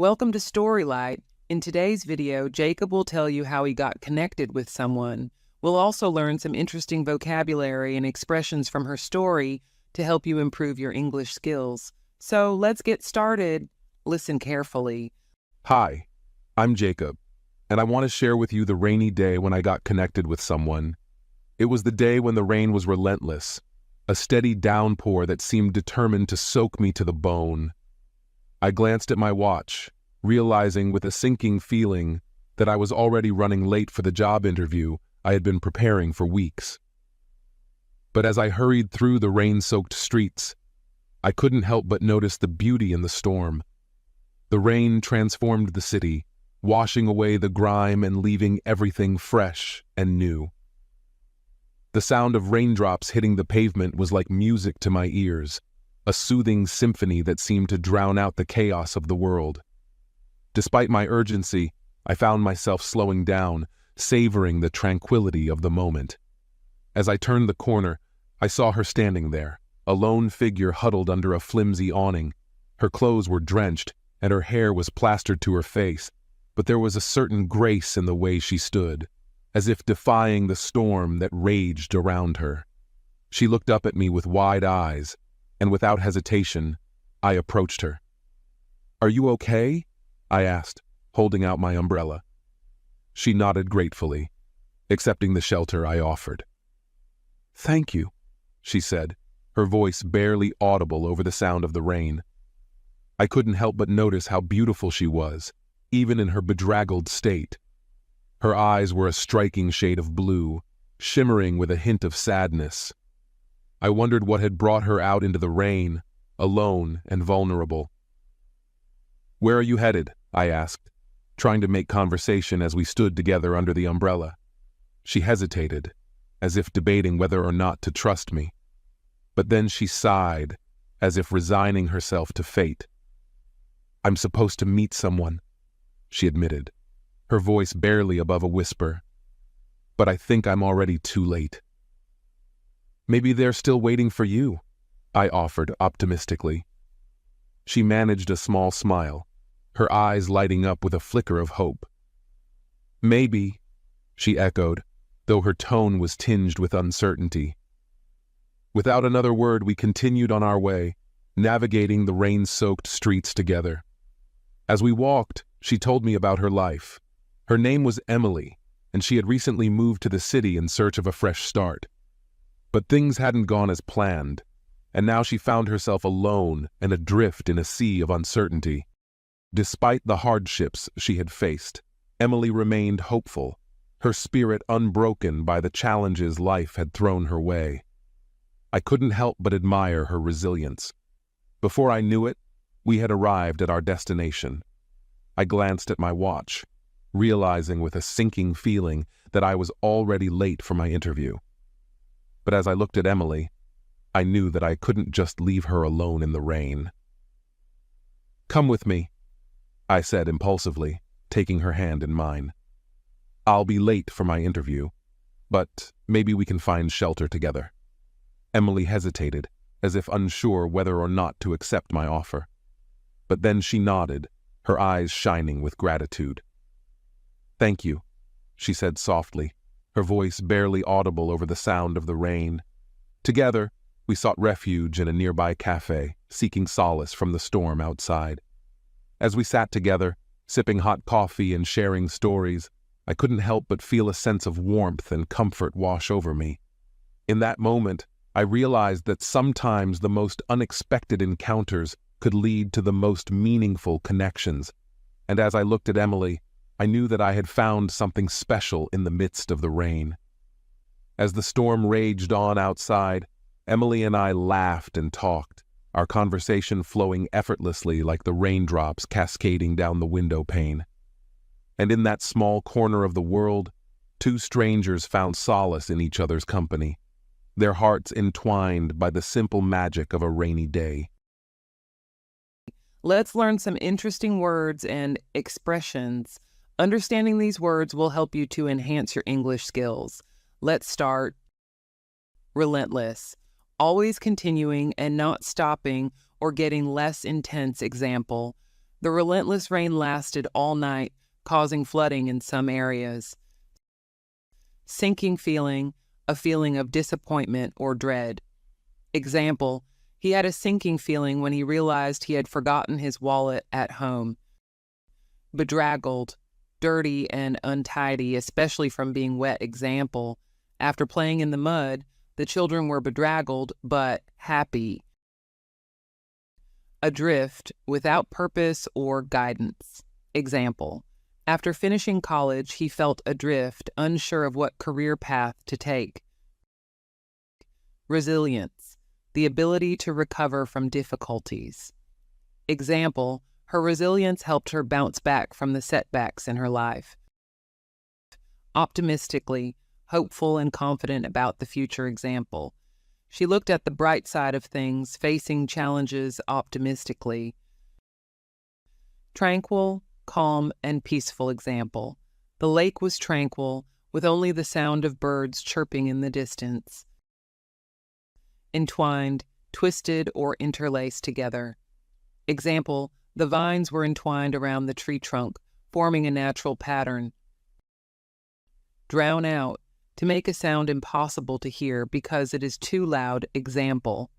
Welcome to Storylight. In today's video, Jacob will tell you how he got connected with someone. We'll also learn some interesting vocabulary and expressions from her story to help you improve your English skills. So let's get started. Listen carefully. Hi, I'm Jacob, and I want to share with you the rainy day when I got connected with someone. It was the day when the rain was relentless, a steady downpour that seemed determined to soak me to the bone. I glanced at my watch, realizing with a sinking feeling that I was already running late for the job interview I had been preparing for weeks. But as I hurried through the rain-soaked streets, I couldn't help but notice the beauty in the storm. The rain transformed the city, washing away the grime and leaving everything fresh and new. The sound of raindrops hitting the pavement was like music to my ears, a soothing symphony that seemed to drown out the chaos of the world. Despite my urgency, I found myself slowing down, savoring the tranquility of the moment. As I turned the corner, I saw her standing there, a lone figure huddled under a flimsy awning. Her clothes were drenched, and her hair was plastered to her face, but there was a certain grace in the way she stood, as if defying the storm that raged around her. She looked up at me with wide eyes, and without hesitation, I approached her. "Are you okay?" I asked, holding out my umbrella. She nodded gratefully, accepting the shelter I offered. "Thank you," she said, her voice barely audible over the sound of the rain. I couldn't help but notice how beautiful she was, even in her bedraggled state. Her eyes were a striking shade of blue, shimmering with a hint of sadness. I wondered what had brought her out into the rain, alone and vulnerable. "Where are you headed?" I asked, trying to make conversation as we stood together under the umbrella. She hesitated, as if debating whether or not to trust me. But then she sighed, as if resigning herself to fate. "I'm supposed to meet someone," she admitted, her voice barely above a whisper. "But I think I'm already too late." "Maybe they're still waiting for you," I offered optimistically. She managed a small smile, her eyes lighting up with a flicker of hope. "Maybe," she echoed, though her tone was tinged with uncertainty. Without another word, we continued on our way, navigating the rain-soaked streets together. As we walked, she told me about her life. Her name was Emily, and she had recently moved to the city in search of a fresh start. But things hadn't gone as planned, and now she found herself alone and adrift in a sea of uncertainty. Despite the hardships she had faced, Emily remained hopeful, her spirit unbroken by the challenges life had thrown her way. I couldn't help but admire her resilience. Before I knew it, we had arrived at our destination. I glanced at my watch, realizing with a sinking feeling that I was already late for my interview. But as I looked at Emily, I knew that I couldn't just leave her alone in the rain. "Come with me," I said impulsively, taking her hand in mine. "I'll be late for my interview, but maybe we can find shelter together." Emily hesitated, as if unsure whether or not to accept my offer. But then she nodded, her eyes shining with gratitude. "Thank you," she said softly, her voice barely audible over the sound of the rain. Together, we sought refuge in a nearby cafe, seeking solace from the storm outside. As we sat together, sipping hot coffee and sharing stories, I couldn't help but feel a sense of warmth and comfort wash over me. In that moment, I realized that sometimes the most unexpected encounters could lead to the most meaningful connections. And as I looked at Emily, I knew that I had found something special in the midst of the rain. As the storm raged on outside, Emily and I laughed and talked, our conversation flowing effortlessly like the raindrops cascading down the window pane. And in that small corner of the world, two strangers found solace in each other's company, their hearts entwined by the simple magic of a rainy day. Let's learn some interesting words and expressions. Understanding these words will help you to enhance your English skills. Let's start. Relentless. Always continuing and not stopping or getting less intense. Example: The relentless rain lasted all night, causing flooding in some areas. Sinking feeling, a feeling of disappointment or dread. Example, he had a sinking feeling when he realized he had forgotten his wallet at home. Bedraggled, dirty and untidy, especially from being wet. Example, after playing in the mud, the children were bedraggled but happy. Adrift, without purpose or guidance. Example, after finishing college, he felt adrift, unsure of what career path to take. Resilience, the ability to recover from difficulties. Example, her resilience helped her bounce back from the setbacks in her life. Optimistically, hopeful and confident about the future. Example, she looked at the bright side of things, facing challenges optimistically. Tranquil, calm, and peaceful. Example, the lake was tranquil, with only the sound of birds chirping in the distance. Entwined, twisted, or interlaced together. Example, the vines were entwined around the tree trunk, forming a natural pattern. Drown out, to make a sound impossible to hear because it is too loud. Example,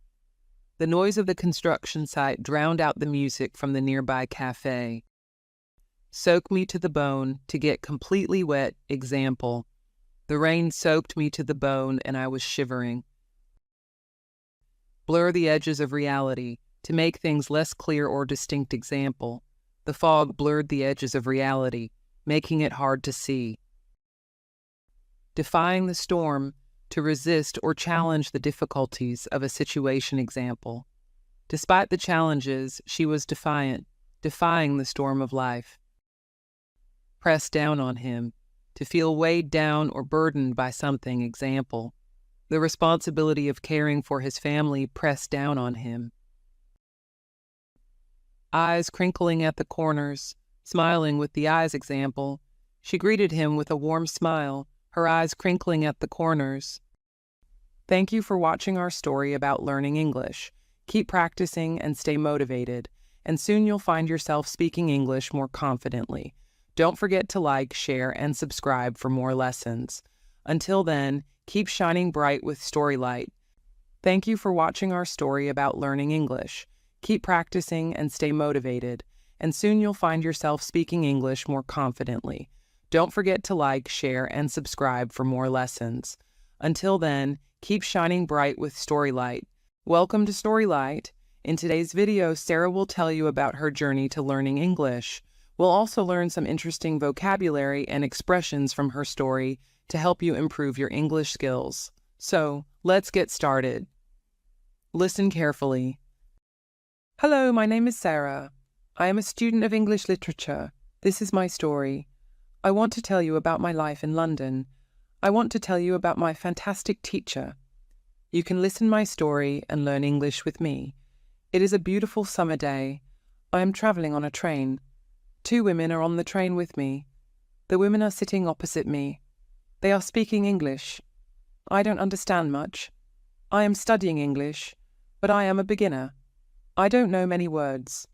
the noise of the construction site drowned out the music from the nearby cafe. Soak me to the bone, to get completely wet. Example, the rain soaked me to the bone and I was shivering. Blur the edges of reality, to make things less clear or distinct. Example, the fog blurred the edges of reality, making it hard to see. Defying the storm, to resist or challenge the difficulties of a situation. Example, despite the challenges, she was defiant, defying the storm of life. Press down on him, to feel weighed down or burdened by something. Example, the responsibility of caring for his family pressed down on him. Eyes crinkling at the corners, smiling with the eyes. Example, she greeted him with a warm smile, her eyes crinkling at the corners. Thank you for watching our story about learning English. Keep practicing and stay motivated, and soon you'll find yourself speaking English more confidently. Don't forget to like, share, and subscribe for more lessons. Until then, keep shining bright with Storylight. Thank you for watching our story about learning English. Keep practicing and stay motivated, and soon you'll find yourself speaking English more confidently. Don't forget to like, share, and subscribe for more lessons. Until then, keep shining bright with Storylight. Welcome to Storylight. In today's video, Sarah will tell you about her journey to learning English. We'll also learn some interesting vocabulary and expressions from her story to help you improve your English skills. So, let's get started. Listen carefully. Hello, my name is Sarah. I am a student of English literature. This is my story. I want to tell you about my life in London. I want to tell you about my fantastic teacher. You can listen my story and learn English with me. It is a beautiful summer day. I am traveling on a train. 2 women are on the train with me. The women are sitting opposite me. They are speaking English. I don't understand much. I am studying English, but I am a beginner. I don't know many words.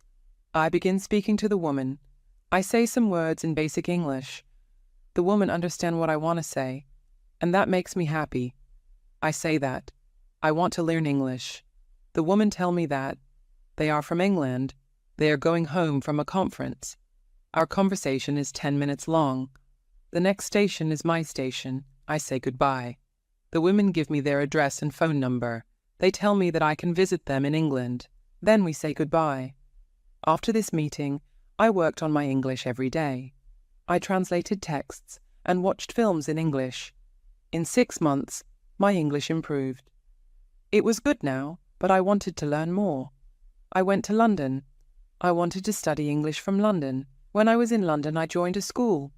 I begin speaking to the woman. I say some words in basic English. The woman understands what I want to say, and that makes me happy. I say that. I want to learn English. The woman tell me that. They are from England. They are going home from a conference. Our conversation is 10 minutes long. The next station is my station. I say goodbye. The women give me their address and phone number. They tell me that I can visit them in England. Then we say goodbye. After this meeting, I worked on my English every day. I translated texts and watched films in English. In 6 months, my English improved. It was good now, but I wanted to learn more. I went to London. I wanted to study English from London. When I was in London, I joined a school.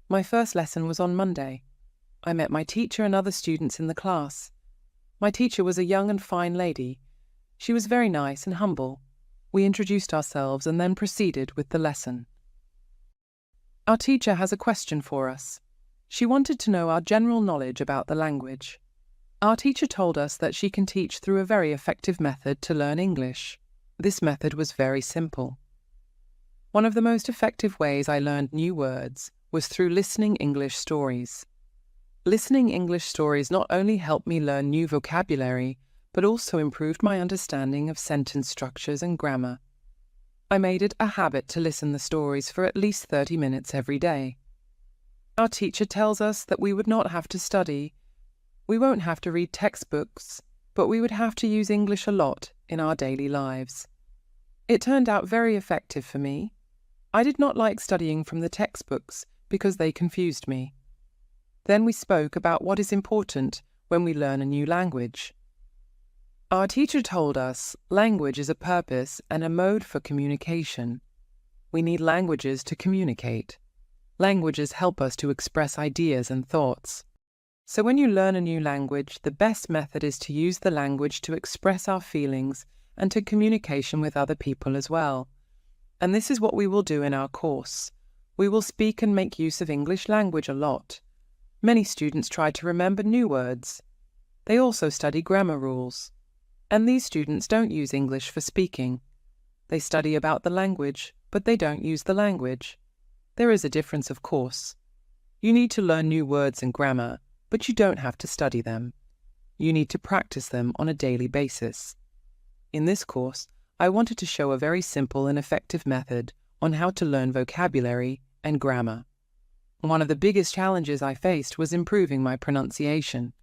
My first lesson was on Monday. I met my teacher and other students in the class. My teacher was a young and fine lady. She was very nice and humble. We introduced ourselves and then proceeded with the lesson. Our teacher has a question for us. She wanted to know our general knowledge about the language. Our teacher told us that she can teach through a very effective method to learn English. This method was very simple. One of the most effective ways I learned new words was through listening English stories. Listening English stories not only helped me learn new vocabulary, but also improved my understanding of sentence structures and grammar. I made it a habit to listen to stories for at least 30 minutes every day. Our teacher tells us that we would not have to study. We won't have to read textbooks, but we would have to use English a lot in our daily lives. It turned out very effective for me. I did not like studying from the textbooks because they confused me. Then we spoke about what is important when we learn a new language. Our teacher told us language is a purpose and a mode for communication. We need languages to communicate. Languages help us to express ideas and thoughts. So when you learn a new language, the best method is to use the language to express our feelings and to communication with other people as well. And this is what we will do in our course. We will speak and make use of English language a lot. Many students try to remember new words. They also study grammar rules. And these students don't use English for speaking. They study about the language, but they don't use the language. There is a difference, of course. You need to learn new words and grammar, but you don't have to study them. You need to practice them on a daily basis. In this course, I wanted to show a very simple and effective method on how to learn vocabulary and grammar. One of the biggest challenges I faced was improving my pronunciation.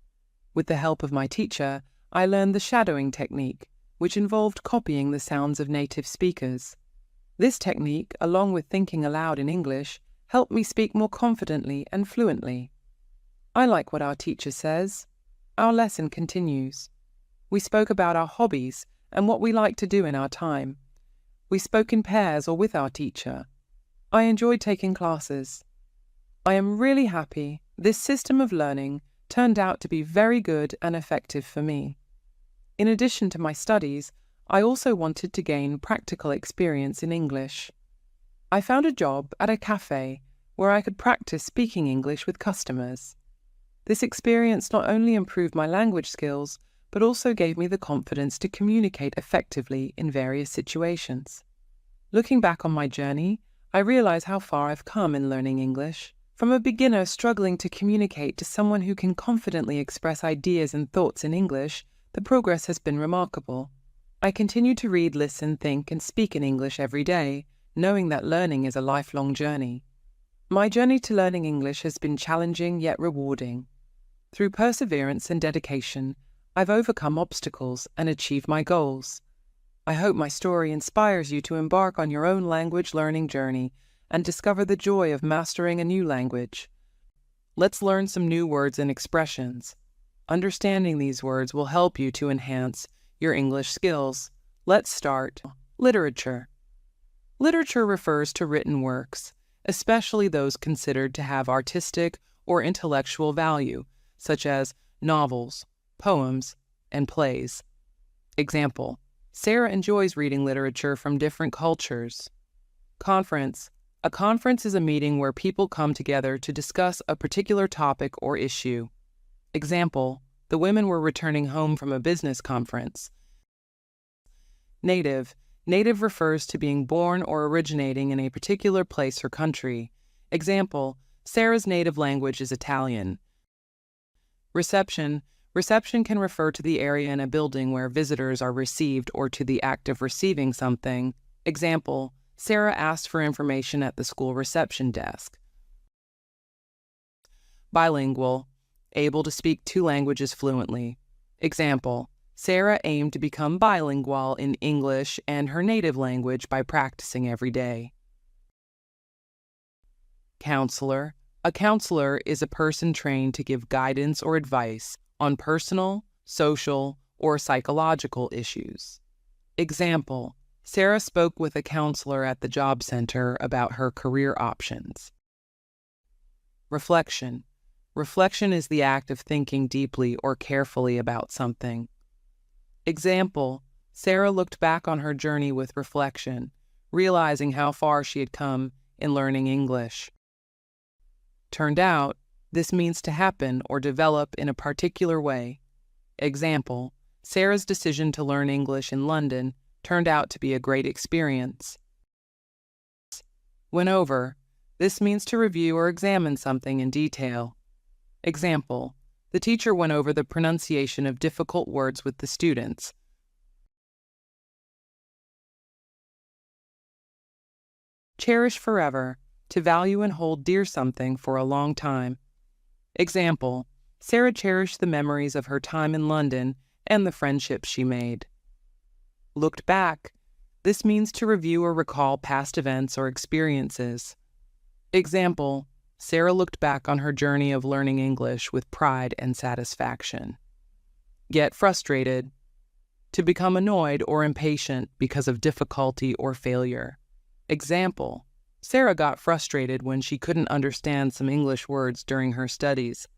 With the help of my teacher, I learned the shadowing technique, which involved copying the sounds of native speakers. This technique, along with thinking aloud in English, helped me speak more confidently and fluently. I like what our teacher says. Our lesson continues. We spoke about our hobbies and what we like to do in our time. We spoke in pairs or with our teacher. I enjoyed taking classes. I am really happy this system of learning turned out to be very good and effective for me. In addition to my studies, I also wanted to gain practical experience in English. I found a job at a cafe where I could practice speaking English with customers. This experience not only improved my language skills, but also gave me the confidence to communicate effectively in various situations. Looking back on my journey, I realize how far I've come in learning English. From a beginner struggling to communicate to someone who can confidently express ideas and thoughts in English, the progress has been remarkable. I continue to read, listen, think, and speak in English every day, knowing that learning is a lifelong journey. My journey to learning English has been challenging yet rewarding. Through perseverance and dedication, I've overcome obstacles and achieved my goals. I hope my story inspires you to embark on your own language learning journey and discover the joy of mastering a new language. Let's learn some new words and expressions. Understanding these words will help you to enhance your English skills. Let's start. Literature. Literature refers to written works, especially those considered to have artistic or intellectual value, such as novels, poems, and plays. Example: Sarah enjoys reading literature from different cultures. Conference. A conference is a meeting where people come together to discuss a particular topic or issue. Example: the women were returning home from a business conference. Native. Native refers to being born or originating in a particular place or country. Example: Sarah's native language is Italian. Reception. Reception can refer to the area in a building where visitors are received or to the act of receiving something. Example: Sarah asked for information at the school reception desk. Bilingual. Able to speak 2 languages fluently. Example: Sarah aimed to become bilingual in English and her native language by practicing every day. Counselor. A counselor is a person trained to give guidance or advice on personal, social, or psychological issues. Example: Sarah spoke with a counselor at the job center about her career options. Reflection. Reflection is the act of thinking deeply or carefully about something. Example: Sarah looked back on her journey with reflection, realizing how far she had come in learning English. Turned out, this means to happen or develop in a particular way. Example: Sarah's decision to learn English in London turned out to be a great experience. Went over. This means to review or examine something in detail. Example, the teacher went over the pronunciation of difficult words with the students. Cherish forever, to value and hold dear something for a long time. Example, Sarah cherished the memories of her time in London and the friendships she made. Looked back. This means to review or recall past events or experiences. Example, Sarah looked back on her journey of learning English with pride and satisfaction. Get frustrated. To become annoyed or impatient because of difficulty or failure. Example, Sarah got frustrated when she couldn't understand some English words during her studies.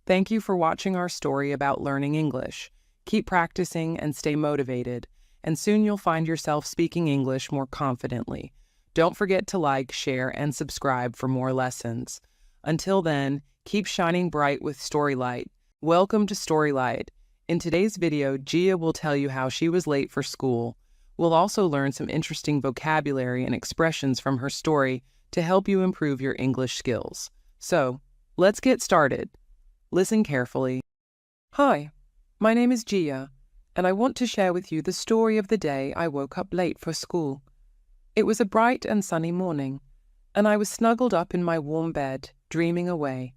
Thank you for watching our story about learning English. Keep practicing and stay motivated, and soon you'll find yourself speaking English more confidently. Don't forget to like, share, and subscribe for more lessons. Until then, keep shining bright with Storylight. Welcome to Storylight. In today's video, Gia will tell you how she was late for school. We'll also learn some interesting vocabulary and expressions from her story to help you improve your English skills. So, let's get started. Listen carefully. Hi, my name is Gia, and I want to share with you the story of the day I woke up late for school. It was a bright and sunny morning, and I was snuggled up in my warm bed, dreaming away.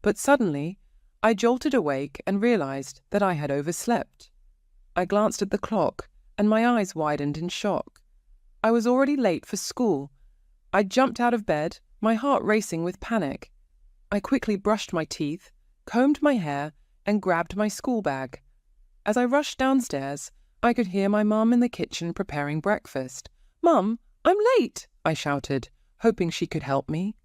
But suddenly, I jolted awake and realized that I had overslept. I glanced at the clock, and my eyes widened in shock. I was already late for school. I jumped out of bed, my heart racing with panic. I quickly brushed my teeth, combed my hair, and grabbed my school bag. As I rushed downstairs, I could hear my mum in the kitchen preparing breakfast. "Mum, I'm late," I shouted, hoping she could help me.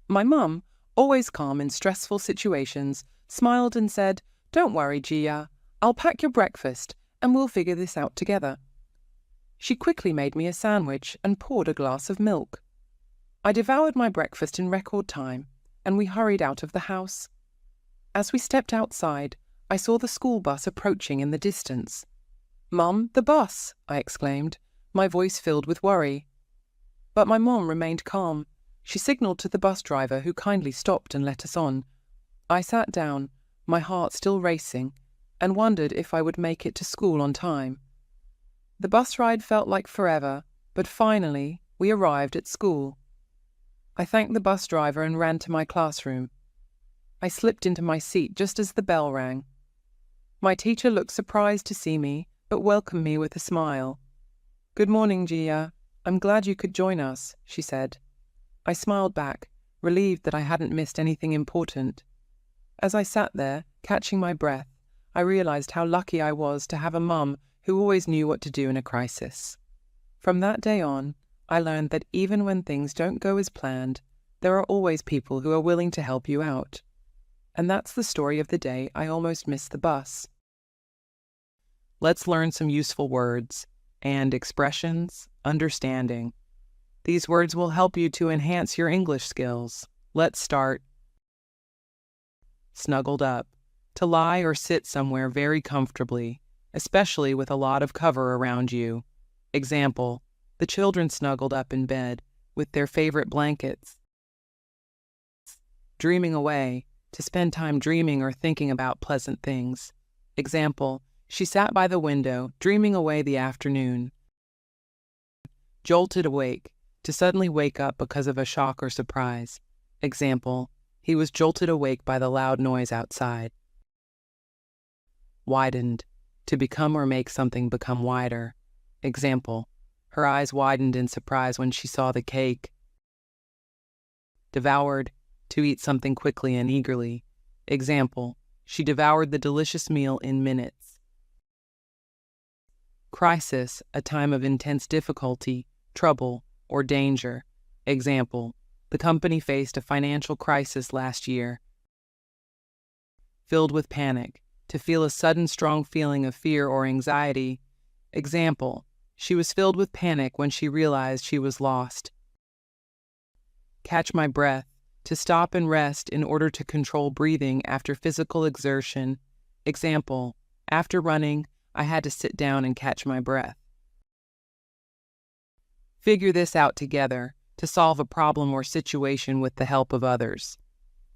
My mum, always calm in stressful situations, smiled and said, "Don't worry, Gia. I'll pack your breakfast, and we'll figure this out together." She quickly made me a sandwich and poured a glass of milk. I devoured my breakfast in record time, and we hurried out of the house. As we stepped outside, I saw the school bus approaching in the distance. "Mum, the bus!" I exclaimed, my voice filled with worry. But my mom remained calm. She signaled to the bus driver, who kindly stopped and let us on. I sat down, my heart still racing, and wondered if I would make it to school on time. The bus ride felt like forever, but finally we arrived at school. I thanked the bus driver and ran to my classroom. I slipped into my seat just as the bell rang. My teacher looked surprised to see me, but welcomed me with a smile. "Good morning, Gia. I'm glad you could join us," she said. I smiled back, relieved that I hadn't missed anything important. As I sat there, catching my breath, I realized how lucky I was to have a mum who always knew what to do in a crisis. From that day on, I learned that even when things don't go as planned, there are always people who are willing to help you out. And that's the story of the day I almost missed the bus. Let's learn some useful words and expressions, understanding. These words will help you to enhance your English skills. Let's start. Snuggled up. To lie or sit somewhere very comfortably, especially with a lot of cover around you. Example, the children snuggled up in bed with their favorite blankets. Dreaming away, to spend time dreaming or thinking about pleasant things. Example, she sat by the window, dreaming away the afternoon. Jolted awake, to suddenly wake up because of a shock or surprise. Example, he was jolted awake by the loud noise outside. Widened, to become or make something become wider. Example, her eyes widened in surprise when she saw the cake. Devoured, to eat something quickly and eagerly. Example, she devoured the delicious meal in minutes. Crisis, a time of intense difficulty, trouble, or danger. Example, the company faced a financial crisis last year. Filled with panic, to feel a sudden strong feeling of fear or anxiety. Example, she was filled with panic when she realized she was lost. Catch my breath, to stop and rest in order to control breathing after physical exertion. Example, after running, I had to sit down and catch my breath. Figure this out together, to solve a problem or situation with the help of others.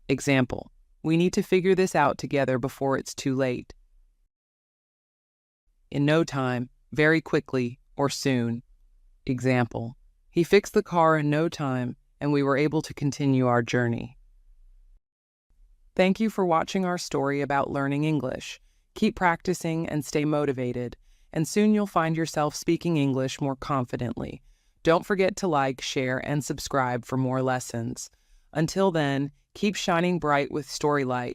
Example, we need to figure this out together before it's too late. In no time, very quickly, or soon. Example, he fixed the car in no time, and we were able to continue our journey. Thank you for watching our story about learning English. Keep practicing and stay motivated, and soon you'll find yourself speaking English more confidently. Don't forget to like, share, and subscribe for more lessons. Until then, keep shining bright with Storylight